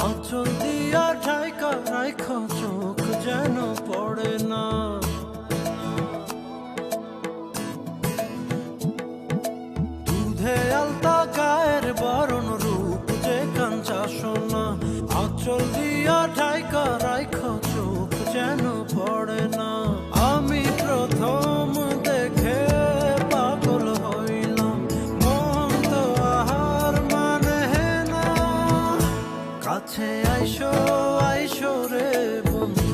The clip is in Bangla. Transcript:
আঁচল দিয়া ঢাইকা রাইখা চোখ যেন পড়ে না। দুধে আলতা গায়ের বরণ রূপ যে কাঞ্চা সোনা। আঁচল দিয়া ঢাইকা রাইখা চোখ যেন পড়ে না। আমি প্রথম দেখে পাগল হইলাম, মন তো আহার মানে না। কাছে আইসো আইসো রে বন্ধু,